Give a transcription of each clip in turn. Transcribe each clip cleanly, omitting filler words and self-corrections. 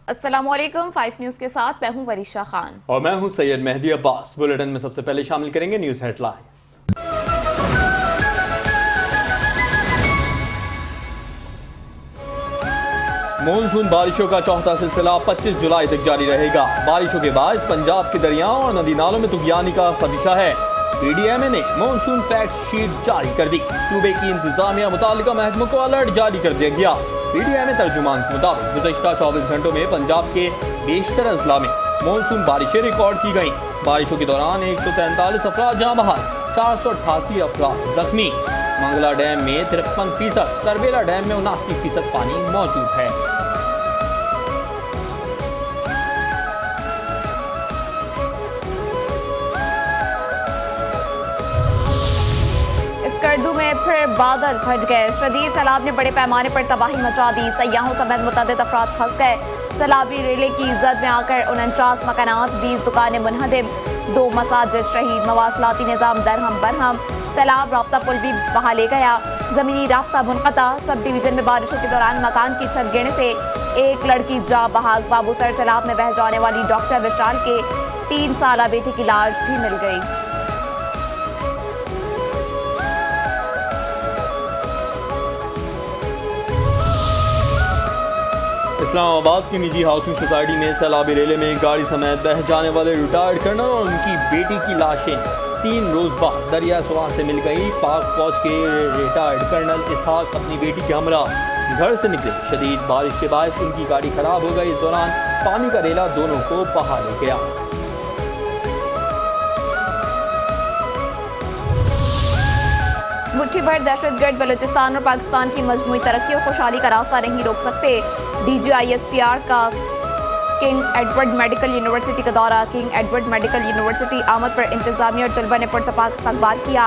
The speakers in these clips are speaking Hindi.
अस्सलामुअलैकुम 5 न्यूज़ के साथ मैं हूं वरीशा खान और मैं हूं सैयद मेहदी अब्बास। बुलेटिन में सबसे पहले शामिल करेंगे न्यूज़ हेडलाइंस। मानसून बारिशों का चौथा सिलसिला 25 जुलाई तक जारी रहेगा। बारिशों के बाद पंजाब के दरियाओं और नदी नालों में तुगयानी का खदशा है। पीडीएमए ने मानसून फैक्ट शीट जारी कर दी। सूबे की इंतजामिया मुतालिका महकमों को अलर्ट जारी कर दिया गया। पीडीएमए तर्जुमान के मुताबिक गुज़श्ता 24 घंटों में पंजाब के बेशतर अजला में मानसून बारिशें रिकॉर्ड की गयी। बारिशों के दौरान 143 अफराद जाँ बहाल, 488 अफराद जख्मी। मंगला डैम में 53%, तरबेला डैम में 79% पानी मौजूद है। स्कर्दू में फिर बादल फट गए। शदीद सैलाब ने बड़े पैमाने पर तबाही मचा दी। सयाहों समेत मुतअद्दिद अफराद फंस गए। सैलाबी रेले की जद में आकर 49 मकानात, 20 दुकानें मुनहदिम, 2 मसाजिद शहीद। मवासलाती निज़ाम दरहम बरहम। सैलाब राब्ता पुल भी बहा ले गया। ज़मीनी राब्ता मुनक़ता। सब डिवीजन में बारिशों के दौरान मकान की छत गिरने से एक लड़की जा बहाक। बाबूसर सैलाब में बह जाने वाली डॉक्टर विशाल के 3 साला बेटे की लाश भी मिल गई। इस्लामाबाद की निजी हाउसिंग सोसाइटी में सैलाबी रेले में गाड़ी समेत बह जाने वाले रिटायर्ड कर्नल और उनकी बेटी की लाशें 3 रोज बाद दरिया सुवा से मिल गई। पाक फौज के रिटायर्ड कर्नल इसहाक अपनी बेटी के हमरा घर से निकले। शदीद बारिश के बायस उनकी गाड़ी खराब हो गई। इस दौरान पानी का रेला दोनों को बहा ले गया। मुट्ठी भर दहशतगर्द बलूचिस्तान और पाकिस्तान की मजमूई तरक्की और खुशहाली का रास्ता नहीं रोक सकते। DGISPR का किंग एडवर्ड मेडिकल यूनिवर्सिटी का दौरा। किंग एडवर्ड मेडिकल यूनिवर्सिटी आमद पर इंतजामिया और तलबा ने पुरतपाक इस्तकबाल किया।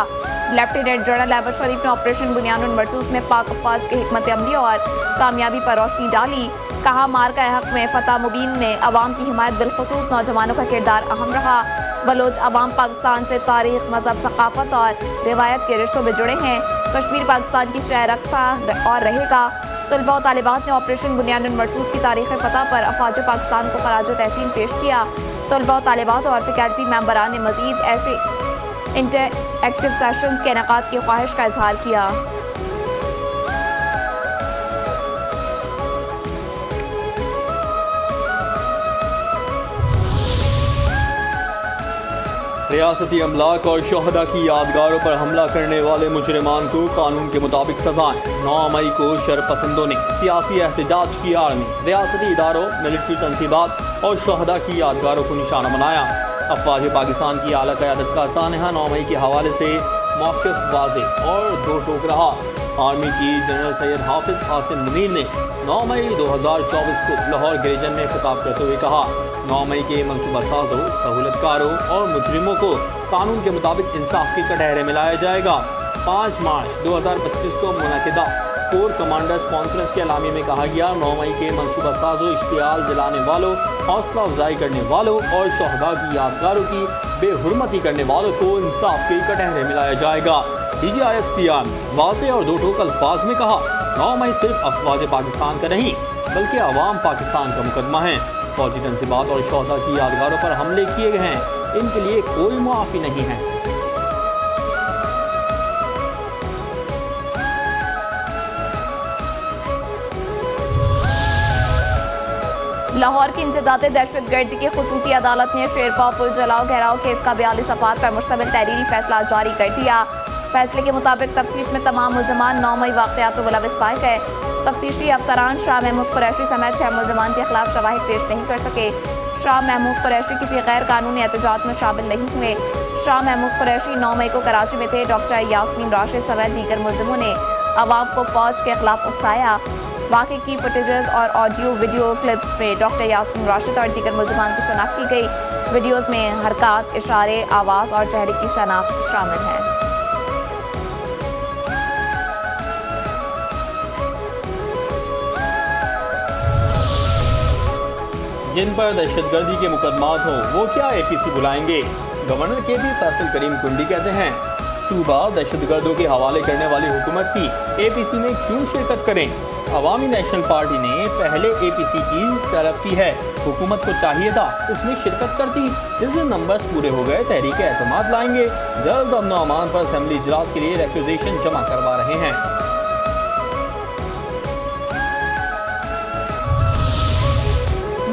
लेफ्टिनेंट जनरल अहमद शरीफ ने ऑपरेशन बुनियानुल मरसूस में पाक अफवाज के हिकमत अमली और कामयाबी पर रोशनी डाली। कहा, मार्का हक में फतह मुबीन में अवाम की हिमायत बिलखुसूस नौजवानों का किरदार अहम रहा। बलोच अवाम पाकिस्तान से तारीख, मजहब, सकाफत और रिवायत के रिश्तों में जुड़े हैं। कश्मीर पाकिस्तान की शय रखता और रहेगा। तलबा और तालिबात ने ऑपरेशन बुनियानुल मरसूस की तारीख फतह पर अफवाज पाकिस्तान को खराज तहसीन पेश किया। तलबा और तालिबात और फैकल्टी मेंबरान ने मजीद ऐसे इंटरएक्टिव सेशंस के इनेकाद की ख्वाहिश का इजहार किया। रियासती अमलाक और शोहदा की यादगारों पर हमला करने वाले मुजरिमान को कानून के मुताबिक सजाएं। 9 मई को शरपसंदों ने सियासी एहतजाज की आड़ में रियासती इदारों, मिलिट्री तनसीबात और शोहदा की यादगारों को निशाना बनाया। अफवाज पाकिस्तान की आला क़यादत का सानहा 9 मई के हवाले से मौक़िफ़ वाज़ेह और दो टोक रहा। आर्मी चीफ जनरल सैयद हाफिज कासिम मुनीर ने 9 मई 2024 को लाहौर ग्रेजन में खिताब करते हुए कहा, 9 मई के मनसूबा साजों, सहूलतकारों और मुजरिमों को कानून के मुताबिक इंसाफ के कटहरे में लाया जाएगा। 5 मार्च 2025 को मुनक़िदा कोर कमांडर्स कॉन्फ्रेंस के अलामी में कहा गया, 9 मई के मनसूबा साजों, इश्तियाल जलाने वालों, हौसला अफजाई करने वालों और शहदा की यादगारों की बेहुरमती करने वालों को इंसाफ के कटहरे में लाया जाएगा। DGISPR वाज़ेह और दो टोक अल्फाज में कहा, 9 मई सिर्फ अफवाज पाकिस्तान का नहीं बल्कि अवाम पाकिस्तान का मुकदमा है। फौजी तनसीबात और शोहदा की यादगारों पर हमले किए गए हैं, इनके लिए कोई मुआफ़ी नहीं है। लाहौर की इंसदाद दहशतगर्दी की खुसूसी अदालत ने शेरपा पुल जलाओ घेराव केस का 42 सफ़हात पर मुश्तमिल तहरीरी फैसला जारी कर दिया। फैसले के मुताबिक तफ्तीश में तमाम मुलजमान 9 मई वाक़यात में मुलविस पाए गए। तफ्तीशी अफसरान शाह महमूद कुरैशी समेत 6 मुलजमान के खिलाफ शवाहिद पेश नहीं कर सके। शाह महमूद कुरैशी किसी गैर कानूनी एहतजाज में शामिल नहीं हुए। शाह महमूद कुरैशी 9 मई को कराची में थे। डॉक्टर यास्मीन राशिद समेत दीगर मुलजमों ने अवाम को फौज के खिलाफ उकसाया। वाक़े की फुटेजेस और ऑडियो वीडियो क्लिप्स में डॉक्टर यास्मीन राशिद और दीगर मुलजमान की शनाख्त की गई। वीडियोज़ में हरकत, इशारे, आवाज़ और चेहरे की शनाख्त शामिल है। जिन पर दहशतगर्दी के मुकदमात हों वो क्या APC बुलाएंगे? गवर्नर KP फैसल करीम कुंडी कहते हैं, सूबा दहशतगर्दों के हवाले करने वाली हुकूमत की APC में क्यों शिरकत करें? अवामी नेशनल पार्टी ने पहले APC की तलब की है। हुकूमत को चाहिए था इसमें शिरकत करती। जिस दिन नंबर्स पूरे हो गए तहरीक एतमाद लाएंगे। जल्द अमन और अमान पर असेंबली इजलास के लिए रिक्वेजिशन जमा करवा रहे हैं।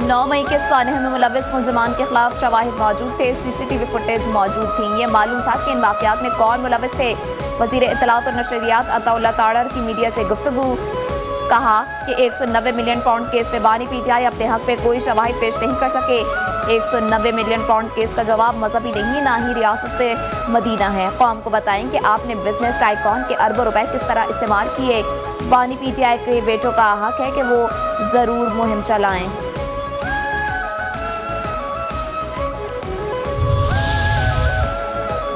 9 मई के सानह में मुलविस मुलजमान के खिलाफ शवाहिद मौजूद थे। CCTV फुटेज मौजूद थी। ये मालूम था कि इन वाक़यात में कौन मुलविस थे। वज़ीर इत्तलात और नशरियात अताउल्लाह ताड़र की मीडिया से गुफ्तगू। कहा कि 190 मिलियन पाउंड केस में बानी PTI अपने हक पे कोई शवाहिद पेश नहीं कर सके। 190 मिलियन पाउंड केस का जवाब मजहबी नहीं, ना ही रियासत मदीना है। कौम को बताएं कि आपने बिजनेस टाइकॉन के अरबों रुपए किस तरह इस्तेमाल किए। बानी PTI के बेटों का हक है कि वो ज़रूर मुहिम चलाएं।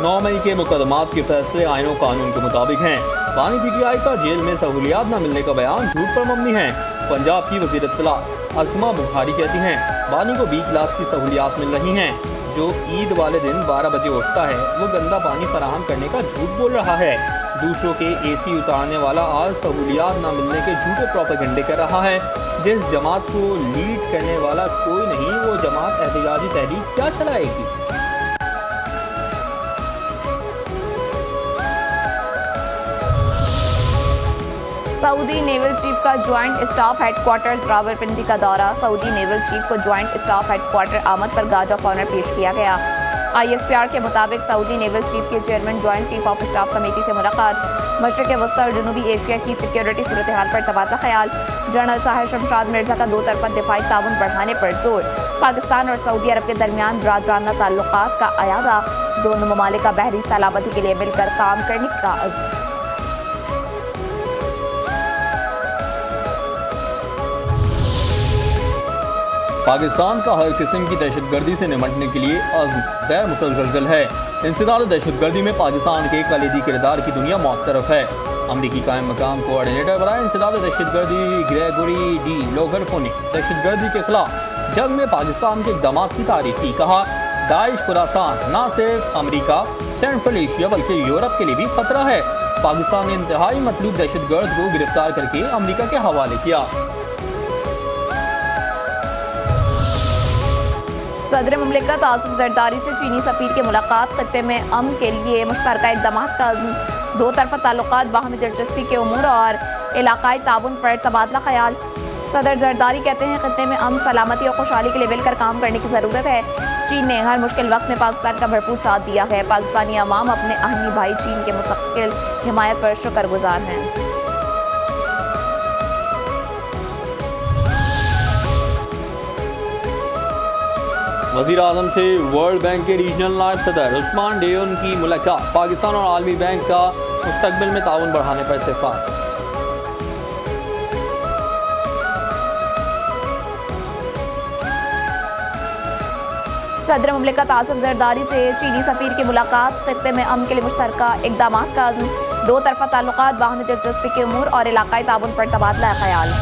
9 मई के मुकदमात के फैसले आईन और कानून के मुताबिक हैं। बानी PTI का जेल में सहूलियात न मिलने का बयान झूठ पर मबनी है। पंजाब की वज़ीर इत्तलात असमा बुखारी कहती हैं बानी को B क्लास की सहूलियात मिल रही हैं। जो ईद वाले दिन 12 बजे उठता है वो गंदा पानी फराहम करने का झूठ बोल रहा है। दूसरों के AC उतारने वाला आज सहूलियात न मिलने के झूठे प्रोपेगेंडे कर रहा है। जिस जमात को लीड करने वाला कोई नहीं वो जमात एहतजाजी तहरीक क्या चलाएगी। सऊदी नेवल चीफ का ज्वाइंट स्टाफ हेडक्वार्टर्स रावलपिंडी का दौरा। सऊदी नेवल चीफ को ज्वाइंट स्टाफ हेडक्वार्टर आमद पर गार्ड ऑफ ऑनर पेश किया गया। ISPR के मुताबिक सऊदी नेवल चीफ के chairman joint chief of staff committee से मुलाकात। मशरक़ वस्ती और जनूबी एशिया की सिक्योरिटी सूरत हाल पर तबादला ख्याल। जनरल साहिर शमशाद मिर्जा का 2 तरफ़ा दिफाई ताउन बढ़ाने पर जोर। पाकिस्तान और सऊदी अरब के दरमियान बरादराना ताल्लुकात का अयादा। दोनों ममालिक का बहरी सलामती के लिए मिलकर काम करने का अज़्म। पाकिस्तान का हर किस्म की दहशतगर्दी से निपटने के लिए अज़्म गैर मुतज़लज़ल है। इंसदाद दहशतगर्दी में पाकिस्तान के कलीदी किरदार की दुनिया मुअत्तरफ़ है। अमरीकी कायम मकाम कोऑर्डिनेटर बराए इंसदाद दहशतगर्दी ग्रेगोरी डी लोगरफो ने दहशतगर्दी के खिलाफ जंग में पाकिस्तान के इक़दाम की तारीफ की। कहा दाइश खुरासान न सिर्फ अमरीका सेंट्रल एशिया बल्कि यूरोप के लिए भी खतरा है। पाकिस्तान ने इंतहाई मतलूब दहशतगर्द को गिरफ्तार करके अमरीका के हवाले किया। सदर मुमलिकत आसिफ जरदारी से चीनी सफ़ीर की मुलाकात। खत्ते में अमन के लिए मुश्तरका इक़दाम का अज़्म। 2 तरफ़ा ताल्लुकात बाहमी दिलचस्पी के उमूर और इलाकाई ताउन पर तबादला ख्याल। सदर जरदारी कहते हैं खत्ते में अमन सलामती और खुशहाली के लिए मिलकर काम करने की ज़रूरत है। चीन ने हर मुश्किल वक्त में पाकिस्तान का भरपूर साथ दिया है। पाकिस्तानी अवाम अपने अहमी भाई चीन के मुस्तकिल हिमायत पर शुक्रगुजार हैं। वज़ीर आज़म से वर्ल्ड बैंक के रीजनल नायब सदर उस्मान डेयोन की मुलाकात। पाकिस्तान और आलमी बैंक का मुस्तकबिल में ताउन बढ़ाने पर इत्तेफाक। सदर मुमलिकत आसिफ जरदारी से चीनी सफ़ीर की मुलाकात। खत्ते में अमन के लिए मुश्तरका इक़दाम का अज़्म। 2 तरफ़ा ताल्लुकात बाहमी दिलचस्पी के उमूर और इलाकाई ताउन पर तबादला ख्याल।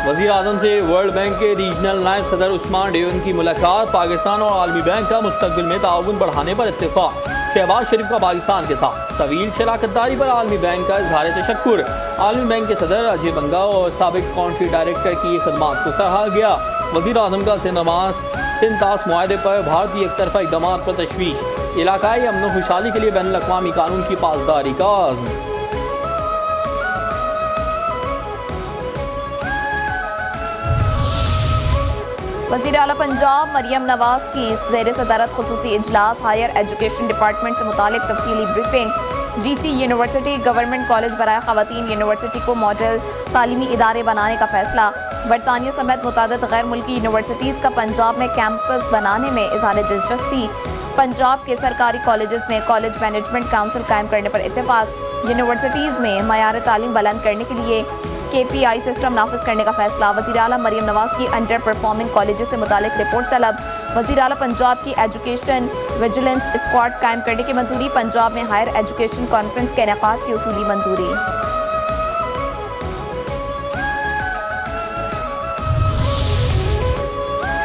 वज़ीर आज़म से वर्ल्ड बैंक के रीजनल नायब सदर उस्मान डेयोन की मुलाकात। पाकिस्तान और आलमी बैंक का मुस्तकबिल में ताउन बढ़ाने पर इत्तेफाक। शहबाज शरीफ का पाकिस्तान के साथ तवील शराकतदारी पर आलमी बैंक का इजहार तशक्कुर। आलमी बैंक के सदर अजय बंगा और साबिक कौंट्री डायरेक्टर की खदमात को सराहा गया। वज़ीर आज़म का सिंतास मुआहदे पर भारतीय एक तरफा इक़दाम पर तशवीश। इलाकाई अमन व खुशहाली के लिए बैनुल अक़वामी कानून की पासदारी का आज़्म। वज़ीर आला पंजाब मरियम नवाज की ज़ेर सदारत खुसूसी इजलास। हायर एजुकेशन डिपार्टमेंट से मुतालिक तफसीली briefing. GC university government college बराए ख़वातीन यूनिवर्सिटी को मॉडल तालीमी इदारे बनाने का फैसला। बरतानिया समेत मुतादिद गैर मुल्की यूनिवर्सिटीज़ का पंजाब में कैंपस बनाने में इज़हार दिलचस्पी। पंजाब के सरकारी कॉलेजेस में कॉलेज मैनेजमेंट काउंसिल कायम करने पर इत्तेफाक। यूनिवर्सिटीज़ में मयार तालीम बुलंद करने के लिए KPI सिस्टम नाफिज करने का फैसला। वज़ीर आला मरियम नवाज की अंडर परफॉर्मिंग कॉलेजेस से मुतालिक रिपोर्ट तलब। वज़ीर आला पंजाब की एजुकेशन विजिलेंस स्क्वाड कायम करने की मंजूरी। पंजाब में हायर एजुकेशन कॉन्फ्रेंस के इनेकाद की उसूली मंजूरी।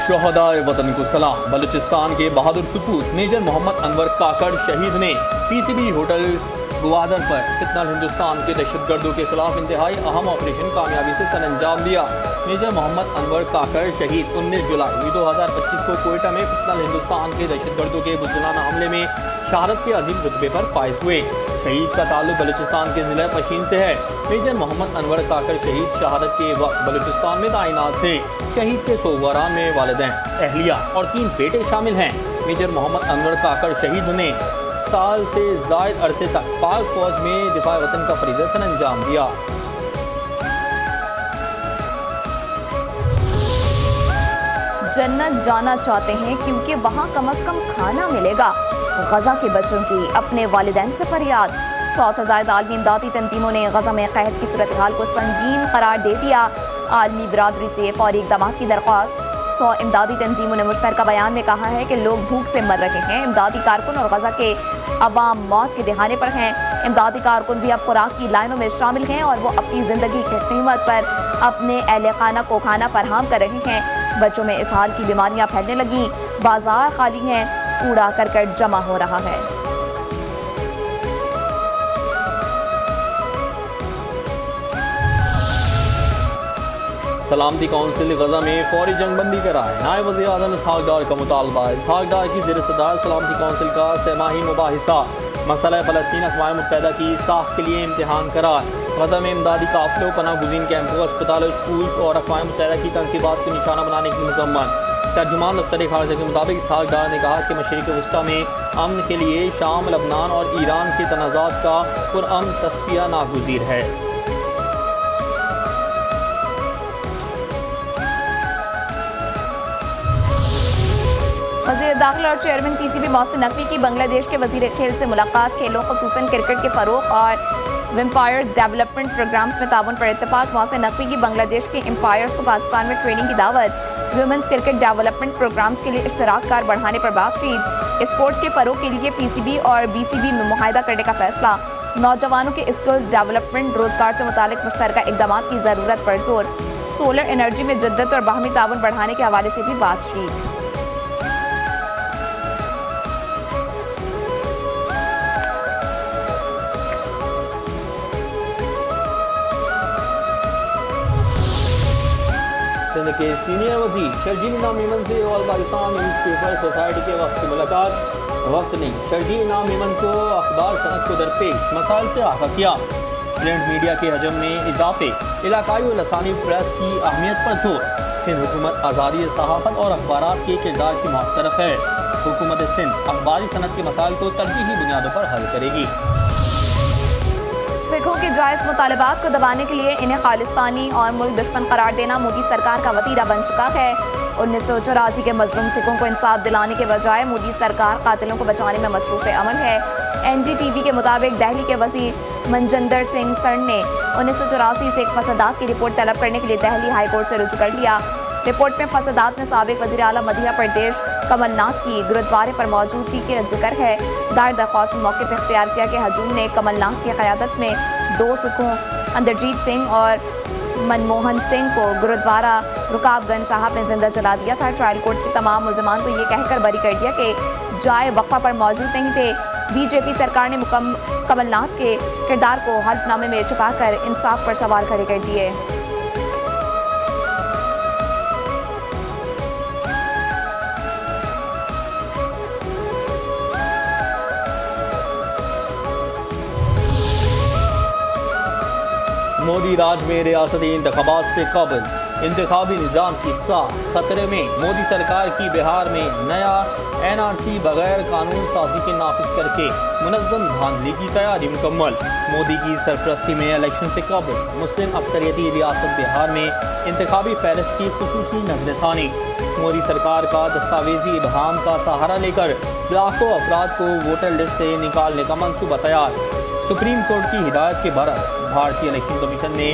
शोहदाए वतन को सलाम। बलूचिस्तान के बहादुर सपूत मेजर मोहम्मद अनवर काकड़ शहीद ने PCB होटल ग्वादर पर फितनल हिंदुस्तान के दहशतगर्दों के खिलाफ इंतहाई अहम ऑपरेशन कामयाबी से सरअंजाम दिया। मेजर मोहम्मद अनवर काकर शहीद 19 जुलाई 2025 को कोयटा में फितनल हिंदुस्तान के दहशतगर्दों के बुज़दिलाना हमले में शहादत के अजीम रुतबे पर फाइज हुए। शहीद का ताल्लुक बलूचिस्तान के ज़िला पशीन से है। मेजर मोहम्मद अनवर काकर शहीद शहादत के वक्त बलूचिस्तान में तैनात थे। शहीद के सोगवारान में वालिदैन, अहलिया और 3 बेटे शामिल हैं। मेजर मोहम्मद अनवर काकर शहीद ने साल से ज़ायद अरसे तक पाक फौज में दिफा वतन का फरीज़ा सरअंजाम दिया। जन्नत जाना चाहते हैं क्योंकि वहाँ कम से कम खाना मिलेगा। गजा के बच्चों की अपने वालिदैन से फरियाद। 100 से ज़ायद आलमी इमदादी तंजीमों ने गजा में कहत की सूरत हाल को संगीन करार दे दिया। आलमी बिरादरी से फौरी इक़दाम की दरख्वास्त। 100 इमदादी तंजीमों ने मुश्तरका बयान में कहा है कि लोग भूख से मर रहे हैं। इमदादी कारकुन और गजा के अवाम मौत के दहाने पर हैं। इमदादी कारकुन भी अब खुराक की लाइनों में शामिल हैं और वो अपनी ज़िंदगी की कीमत पर अपने अहले खाना को खाना फराहम कर रहे हैं। बच्चों में इस हाल की बीमारियां फैलने लगीं। बाजार खाली हैं, कूड़ा करकट जमा हो रहा है। सलामती कौंसिल गजा में फौरी जंगबंदी कराए। नायब वज़ीर आज़म इसहाक डार का मुतालबा। इसहाक डार की ज़ेर सदारत सलामती कौंसिल का सहमाही मुबाहिसा मसला फ़लस्तीन अक़वाम मुत्तहिदा की साख के लिए इम्तिहान करार। गजा में इमदादी काफ़िलों, पनाह गुज़ीन कैंपों, अस्पतालों, स्कूल्स और अक़वाम मुत्तहिदा की तनसीबात को निशाना बनाने की मुकम्मल। तर्जुमान दफ्तर खारजा के मुताबिक इसहाक डार ने कहा कि मशरिक़ वस्ता में अमन के लिए शाम, लबनान और ईरान के तनाज़ात का पुरअमन तस्फिया नागुज़ीर है। वज़ीर दाखिला और चेयरमैन पीसीबी मोहसिन नकवी की बांग्लादेश के वज़ीर खेल से मुलाकात। खेलों ख़ुसूसन क्रिकेट के फ़रोग़ और वेम्पायर्स डेवलपमेंट प्रोग्राम्स में ताउन पर इत्तेफाक। मोहसिन नकवी की बांग्लादेश के एम्पायर्स को पाकिस्तान में ट्रेनिंग की दावत। वुमेंस क्रिकेट डेवलपमेंट प्रोग्राम्स के लिए इश्तराककार बढ़ाने पर बातचीत। स्पोर्ट्स के फ़रोग़ के लिए पीसीबी और बीसीबी में मुआहदा करने का फैसला। नौजवानों के स्किल्स डेवलपमेंट, रोजगार से मुतालिक मुश्तरका इक़दाम की ज़रूरत पर जोर। सोलर एनर्जी में जद्दत और बाहमी ताउन बढ़ाने के हवाले से भी बातचीत। सिंध के सीनियर वज़ीर शर्जील इनाम मेमन से ऑल पाकिस्तान न्यूज़पेपर सोसाइटी के वक्त की मुलाकात। वक्त नहीं, शर्जील इनाम मेमन को अखबार सनद को दरपेश मसाइल से आगाह किया। प्रिंट मीडिया के हजम में इजाफे, इलाकाई और लसानी प्रेस की अहमियत पर जोर। सिंध हुकूमत आज़ादी सहाफ़त और अखबारात के किरदार की मुतरफ है। हुकूमत सिंध अखबारी सनद के मसाइल को तरजीही बुनियादों पर हल करेगी। सिखों के जायज़ मुतालबात को दबाने के लिए इन्हें खालिस्तानी और मुल्क दुश्मन करार देना मोदी सरकार का वतीरा बन चुका है। 1984 के मजलूम सिखों को इंसाफ दिलाने के बजाय मोदी सरकार कातिलों को बचाने में मसरूफ़ अमल है। NDTV के मुताबिक दिल्ली के वज़ीर मनजिंदर सिंह सर ने 1984 से एक फसादात की रिपोर्ट तलब करने के लिए दिल्ली हाई कोर्ट से रुजू कर लिया। रिपोर्ट में फसादात में साबिक वज़ीर आला मध्य प्रदेश कमलनाथ की गुरुद्वारे पर मौजूदगी के जिक्र है। दायर दरख्वास्त में मौक़िफ़ इख्तियार किया कि हजूम ने कमलनाथ की क़यादत में 2 सिखों अंदरजीत सिंह और मनमोहन सिंह को गुरुद्वारा रुकाबगंज साहब में जिंदा जला दिया था। ट्रायल कोर्ट के तमाम मुल्ज़िमान को ये कहकर बरी कर दिया कि जाए वक्फा पर मौजूद नहीं थे। बीजेपी सरकार ने कमलनाथ के किरदार को हल्फनामे में छुपाकर इंसाफ पर सवाल खड़े कर दिए। मोदी राज में रियासती इंतखाबात से कबल इंतखाबी निज़ाम की साख खतरे में। मोदी सरकार की बिहार में नया NRC बगैर कानून साजी के नाफिज करके मुनज़्ज़म धांधली की तैयारी मुकम्मल। मोदी की सरपरस्ती में इलेक्शन से कबल मुस्लिम अक्सरियती रियासत बिहार में इंतखाबी फहरिस्त की खुसूसी नज़रसानी। मोदी सरकार का दस्तावेजी इबहाम का सहारा लेकर लाखों अफराद को वोटर लिस्ट से निकालने का मंसूबा तैयार। सुप्रीम कोर्ट की हिदायत के बरक्स भारतीय इलेक्शन कमीशन ने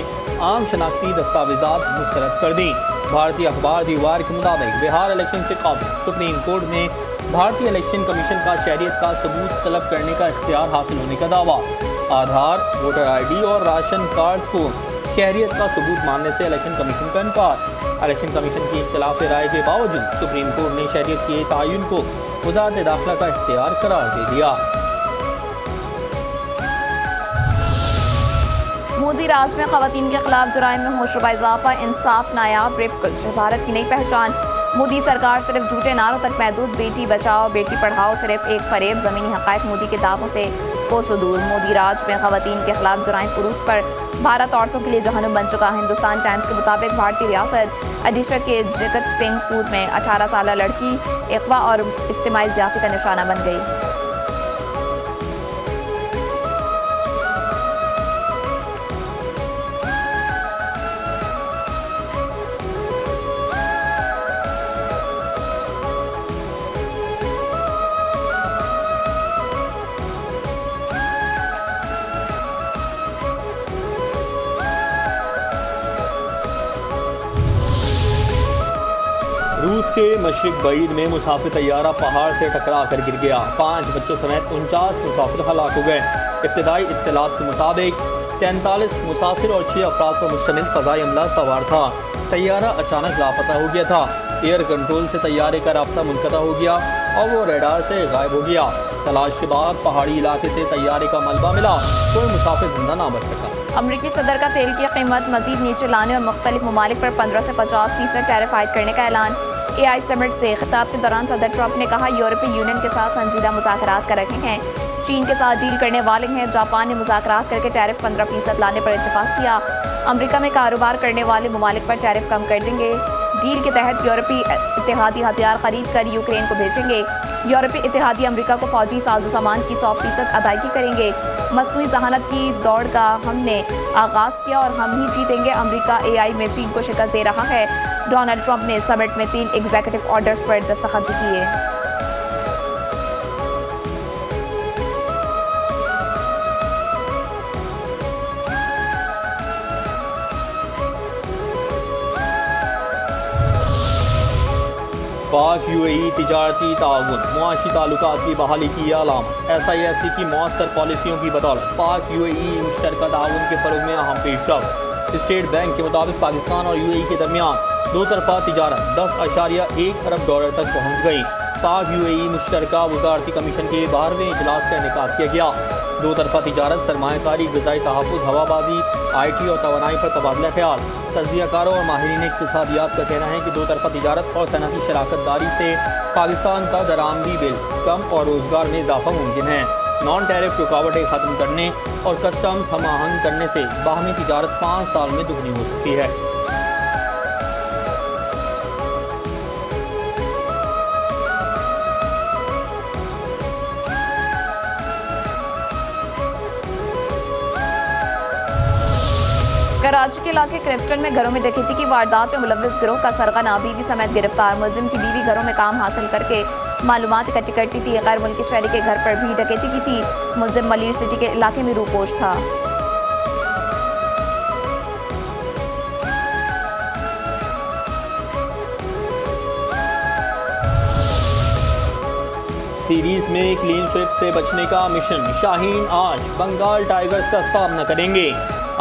आम शनाख्ती दस्तावेजात मुस्तरद कर दी। भारतीय अखबार दीवार के मुताबिक बिहार इलेक्शन से कबल सुप्रीम कोर्ट ने भारतीय इलेक्शन कमीशन का शहरियत का सबूत तलब करने का इख्तियार हासिल होने का दावा। आधार, वोटर ID और राशन कार्ड्स को शहरियत का सबूत मानने से इलेक्शन कमीशन का इनकार। इलेक्शन कमीशन की इख्तिलाफ राय के बावजूद सुप्रीम कोर्ट ने शहरियत के तयन को वज़ारत दाखिला का इख्तियार करार दे दिया। मोदी राज में खवातीन के खिलाफ जुराइम में होशरुबा इजाफा, इंसाफ नायाब, रेप कल्चर भारत की नई पहचान। मोदी सरकार सिर्फ झूठे नारों तक महदूद, बेटी बचाओ बेटी पढ़ाओ सिर्फ एक फरेब, जमीनी हक़ाइक़ मोदी के दावों से कोसों दूर। मोदी राज में खवातीन के खिलाफ जुराइम उरूज पर भारत औरतों के लिए जहन्नुम बन चुका। हिंदुस्तान टाइम्स के मुताबिक भारतीय रियासत अडीशा के जगत सिंहपुर में 18 साल लड़की अगवा और इज्तिमाई ज़्यादती का निशाना बन गई। रूस के मशरिक बईद में मुसाफिर तैयारा पहाड़ से टकरा कर गिर गया। 5 बच्चों समेत 49 मुसाफिर हलाक हो गए। इब्तदाई इत्तलात के मुताबिक 43 मुसाफिर और 6 अफराद पर मुश्तमिल फ़ज़ाई अमला सवार था। तैयारा अचानक लापता हो गया था। एयर कंट्रोल से तैयारे का राब्ता मुनक़ता हो गया और वो रडार से गायब हो गया। तलाश के बाद पहाड़ी इलाके से तैयारे का मलबा मिला, कोई मुसाफिर जिंदा ना बच सका। अमरीकी सदर का तेल की कीमत मजीद नीचे लाने और मुख्तलिफ ममालिक पर 15 से 50% टैरिफ आयद करने का ऐलान। AI समिट से खिताब के दौरान सदर ट्रंप ने कहा, यूरोपीय यूनियन के साथ संजीदा मुज़ाकरात कर रहे हैं, चीन के साथ डील करने वाले हैं। जापान ने मुज़ाकरात करके टैरिफ 15% लाने पर इत्तेफाक किया। अमेरिका में कारोबार करने वाले ममालिक पर टैरिफ कम कर देंगे। डील के तहत यूरोपीय इत्तेहादी हथियार खरीद कर यूक्रेन को भेजेंगे। यूरोपीय इत्तेहादी अमेरिका को फौजी साजो सामान की 100% अदायगी करेंगे। मसनूई जहानत की दौड़ का हमने आगाज़ किया और हम ही जीतेंगे। अमेरिका AI में चीन को शिकस्त दे रहा है। डोनाल्ड ट्रंप ने समिट में 3 एग्जीक्यूटिव ऑर्डर्स पर दस्तखत भी किए। पाक UAE तिजारती ताउन मुआशी ताल्लुकात की बहाली की अलामत। SIFC की मौसर पॉलिसियों की बदौलत पाक UAE मुश्तरका ताउन के फरोग में अहम पेशरफ। स्टेट बैंक के मुताबिक पाकिस्तान और UAE के दरमियान दो तरफा तिजारत 10.1 अरब डॉलर तक पहुँच गई। पाक UAE मुश्तरका वज़ारती कमीशन के 12वें इजलास का इनेकाद किया गया। दो तरफा तिजारत, सरमायाकारी, ग़िज़ाई तहफ़्फ़ुज़, हवाबाजी, IT और तवानाई पर तबादला ख्याल। तज्ज़ियाकारों और माहिरीन इक़्तिसादियात का कहना है कि दो तरफा तिजारत और सनअती शराकत दारी से पाकिस्तान का दरामदी बिल कम और रोज़गार में इजाफा मुमकिन है। नॉन टैरिफ रुकावटें ख़त्म करने और कस्टम्स हम आहंग करने से बाहमी तिजारत 5 साल में दुगनी हो सकती है। कराची के इलाके क्लिफ्टन में घरों में डकैती की वारदात में मुलव्विस गिरोह का सरगना बीवी समेत गिरफ्तार। मुलजिम की बीवी घरों में काम हासिल करके मालूमात इकट्ठी करती थी। गैर मुल्की शहरी के घर पर भी डकैती की थी। मुलजिम मलीर सिटी के इलाके में रूपोश था। सीरीज में क्लीन स्वीप से बचने का मिशन। शाहीन आज बंगाल टाइगर्स का सामना करेंगे।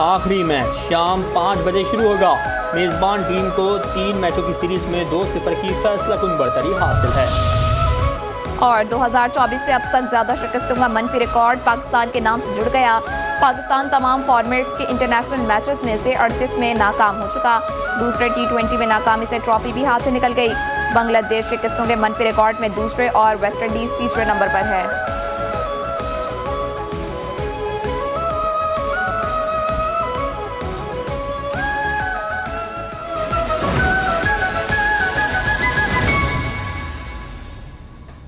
आखिरी मैच शाम 5 बजे शुरू होगा। मेज़बान टीम को 3 मैचों की सीरीज में 2-0 की फैसलाकुन बढ़तरी हासिल है। और 2024 से अब तक ज़्यादा शिकस्तों का मनफी रिकॉर्ड पाकिस्तान के नाम से जुड़ गया। पाकिस्तान तमाम फॉर्मेट्स के इंटरनेशनल मैचेस में से 38 में नाकाम हो चुका। दूसरे T20 में नाकामी से ट्रॉफी भी हाथ से निकल गई। बांग्लादेश शिकस्तों के मनफी रिकॉर्ड में दूसरे और वेस्ट इंडीज़ तीसरे नंबर पर है।